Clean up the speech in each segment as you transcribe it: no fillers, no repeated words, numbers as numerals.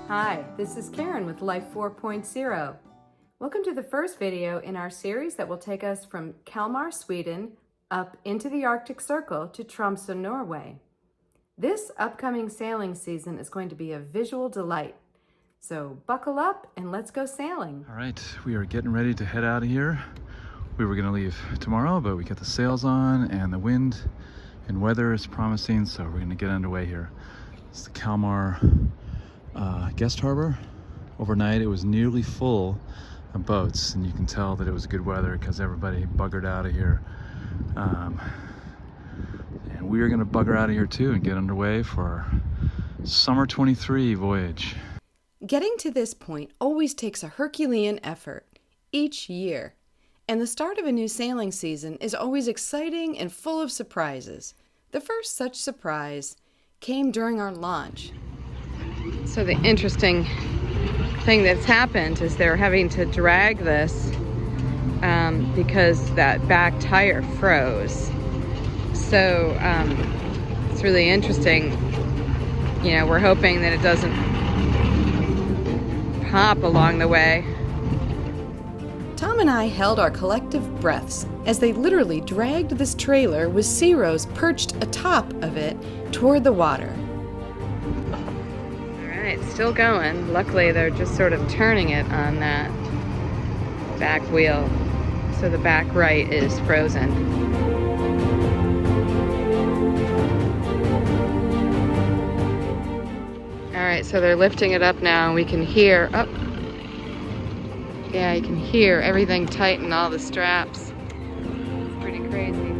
Hi, this is Karen with LifeFourPointZero. Welcome to the first video in our series that will take us from Kalmar, Sweden, up into the Arctic Circle to Tromsø, Norway. This upcoming sailing season is going to be a visual delight. So buckle up and let's go sailing. All right, we are getting ready to head out of here. We were gonna leave tomorrow, but we got the sails on and the wind and weather is promising, so we're gonna get underway here. It's the Kalmar guest harbor. Overnight it was nearly full of boats, and you can tell that it was good weather because everybody buggered out of here. And we are gonna bugger out of here too and get underway for our summer 23 voyage. Getting to this point always takes a Herculean effort each year, and the start of a new sailing season is always exciting and full of surprises. The first such surprise came during our launch. So the interesting thing that's happened is they're having to drag this because that back tire froze. So it's really interesting. You know, we're hoping that it doesn't pop along the way. Tom and I held our collective breaths as they literally dragged this trailer with Zeros perched atop of it toward the water. Alright, still going. Luckily they're just sort of turning it on that back wheel, so the back right is frozen. Alright, so they're lifting it up now and we can hear, yeah, you can hear everything tighten, all the straps. It's pretty crazy.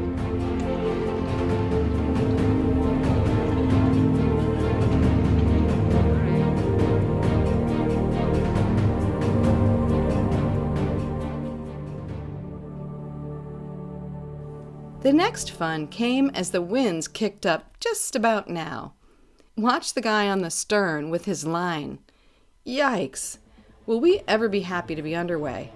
The next fun came as the winds kicked up just about now. Watch the guy on the stern with his line. Yikes! Will we ever be happy to be underway?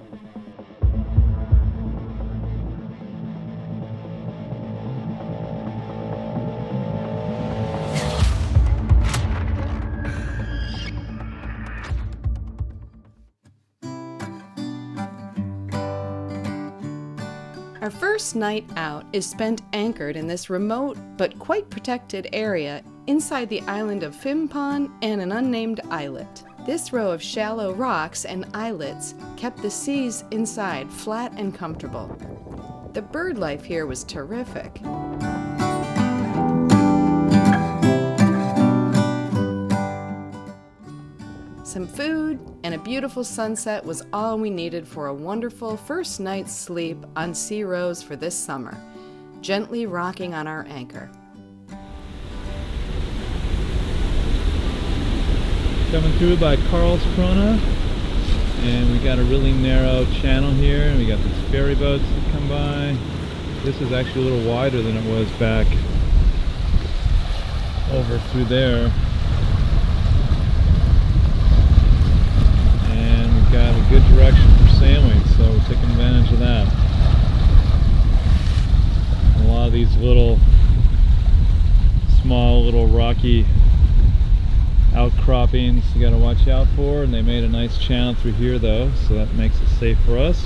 Our first night out is spent anchored in this remote but quite protected area inside the island of Fimpon and an unnamed islet. This row of shallow rocks and islets kept the seas inside flat and comfortable. The bird life here was terrific. Some food and a beautiful sunset was all we needed for a wonderful first night's sleep on Sea Rose for this summer, gently rocking on our anchor. Coming through by Karlskrona, and we got a really narrow channel here, and we got these ferry boats that come by. This is actually a little wider than it was back over through there. And we've got a good direction for sailing, so we're taking advantage of that. A lot of these small little rocky outcroppings you got to watch out for, and they made a nice channel through here though, so that makes it safe for us.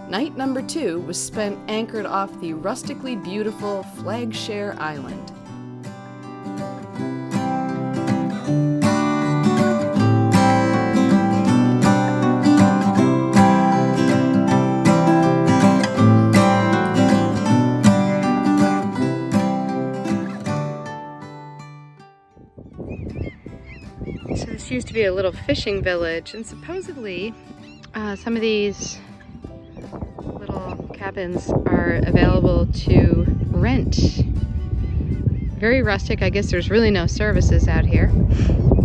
Night number 2 was spent anchored off the rustically beautiful Flaggskär Island. So this used to be a little fishing village, and supposedly some of these little cabins are available to rent. Very rustic. I guess there's really no services out here,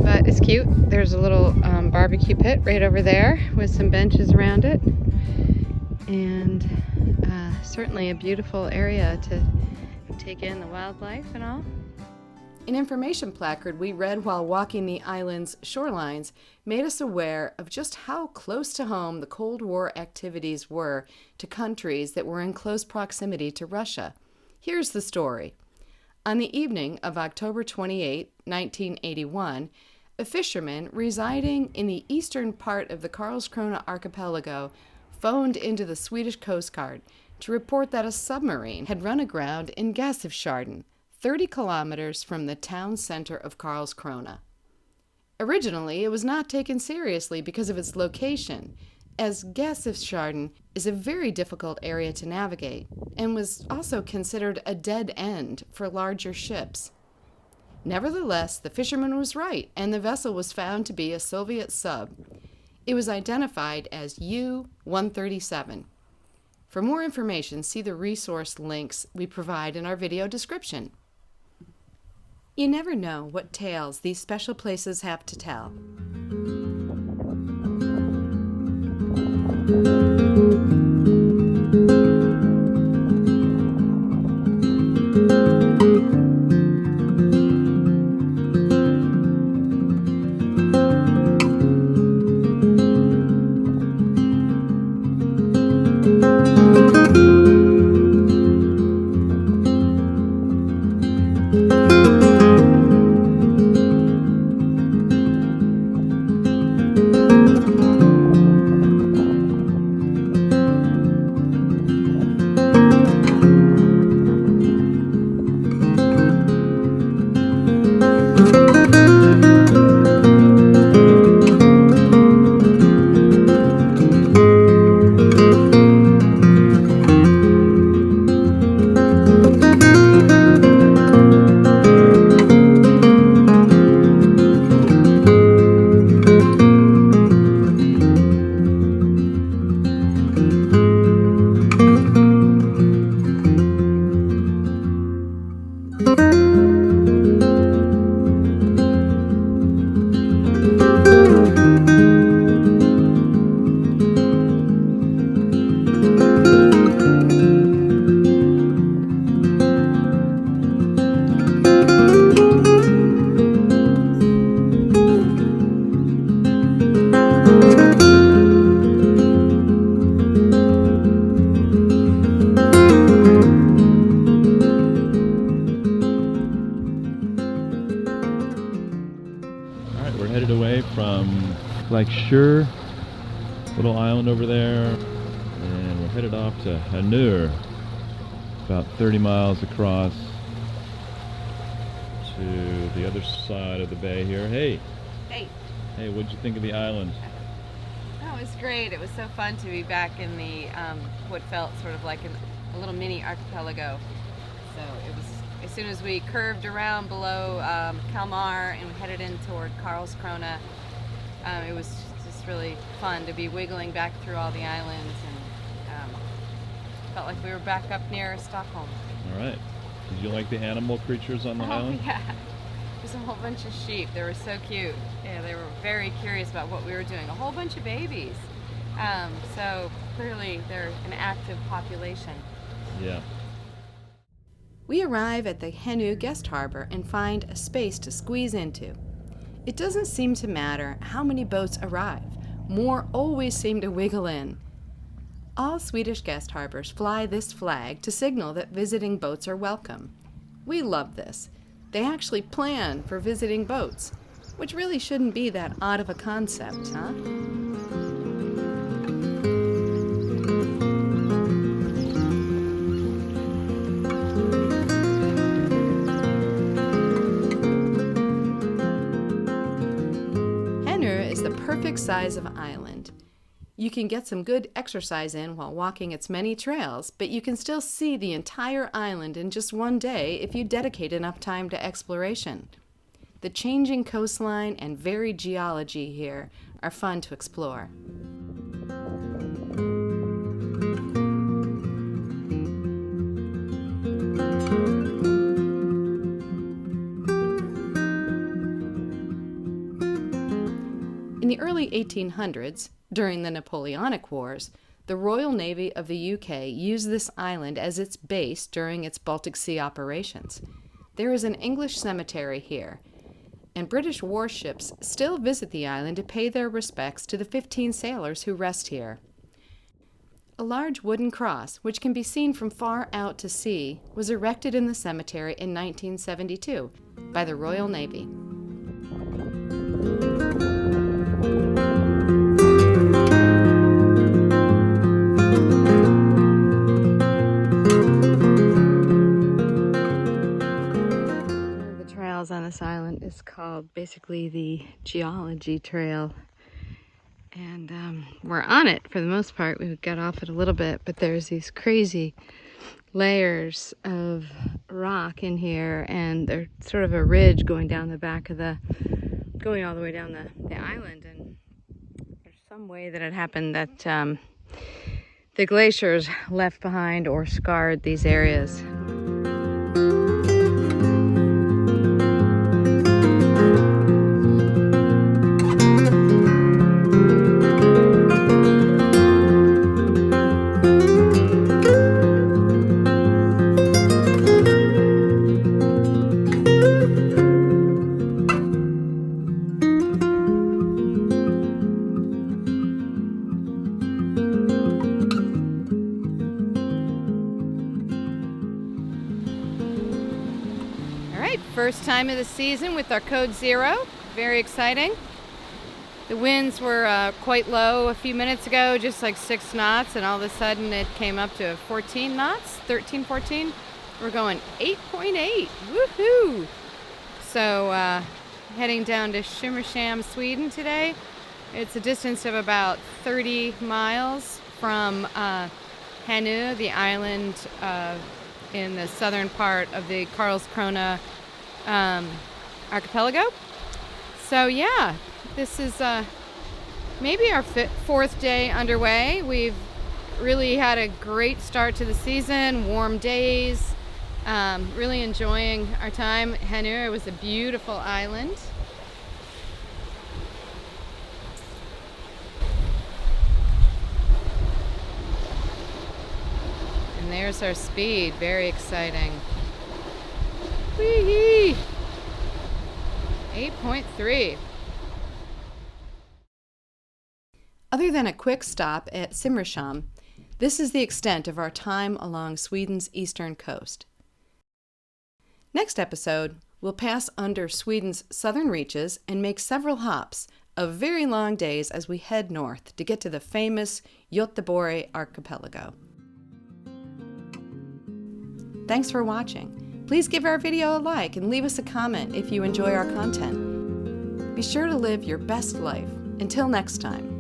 but it's cute. There's a little barbecue pit right over there with some benches around it, and certainly a beautiful area to take in the wildlife and all. An information placard we read while walking the island's shorelines made us aware of just how close to home the Cold War activities were to countries that were in close proximity to Russia. Here's the story. On the evening of October 28, 1981, a fisherman residing in the eastern part of the Karlskrona Archipelago phoned into the Swedish Coast Guard to report that a submarine had run aground in Gäsefjärden, 30 kilometers from the town center of Karlskrona. Originally, it was not taken seriously because of its location, as Gäsefjärden is a very difficult area to navigate and was also considered a dead end for larger ships. Nevertheless, the fisherman was right, and the vessel was found to be a Soviet sub. It was identified as U-137. For more information, see the resource links we provide in our video description. You never know what tales these special places have to tell. Flaggskär, little island over there, and we're headed off to Henu, about 30 miles across to the other side of the bay here. Hey! Hey, what'd you think of the island? Oh, it was great. It was so fun to be back in the what felt sort of like a little mini archipelago. So it was, as soon as we curved around below Kalmar and headed in toward Karlskrona, it was just really fun to be wiggling back through all the islands, and felt like we were back up near Stockholm. All right. Did you like the animal creatures on the island? Yeah. There's a whole bunch of sheep. They were so cute. Yeah, they were very curious about what we were doing. A whole bunch of babies. So clearly they're an active population. Yeah. We arrive at the Henu guest harbor and find a space to squeeze into. It doesn't seem to matter how many boats arrive. More always seem to wiggle in. All Swedish guest harbors fly this flag to signal that visiting boats are welcome. We love this. They actually plan for visiting boats, which really shouldn't be that odd of a concept, huh? Henu is the perfect size of island. You can get some good exercise in while walking its many trails, but you can still see the entire island in just one day if you dedicate enough time to exploration. The changing coastline and varied geology here are fun to explore. In the early 1800s, during the Napoleonic Wars, the Royal Navy of the UK used this island as its base during its Baltic Sea operations. there is an English cemetery here, and British warships still visit the island to pay their respects to the 15 sailors who rest here. A large wooden cross, which can be seen from far out to sea, was erected in the cemetery in 1972 by the Royal Navy. On this island is called basically the Geology Trail, and we're on it for the most part. We got off it a little bit, but there's these crazy layers of rock in here, and there's sort of a ridge going down the back of going all the way down the island, and there's some way that it happened that the glaciers left behind or scarred these areas. First time of the season with our code 0. Very exciting. The winds were quite low a few minutes ago, just like 6 knots, and all of a sudden it came up to 14 knots, 13, 14. We're going 8.8. Woohoo! So heading down to Simrishamn, Sweden today. It's a distance of about 30 miles from Henu, the island in the southern part of the Karlskrona Archipelago. So yeah, this is maybe our 4th day underway. We've really had a great start to the season, warm days, really enjoying our time. Henu, it was a beautiful island. And there's our speed, very exciting. Whee! 8.3. Other than a quick stop at Simrishamn, this is the extent of our time along Sweden's eastern coast. Next episode, we'll pass under Sweden's southern reaches and make several hops of very long days as we head north to get to the famous Göteborg archipelago. Thanks for watching. Please give our video a like and leave us a comment if you enjoy our content. Be sure to live your best life. Until next time.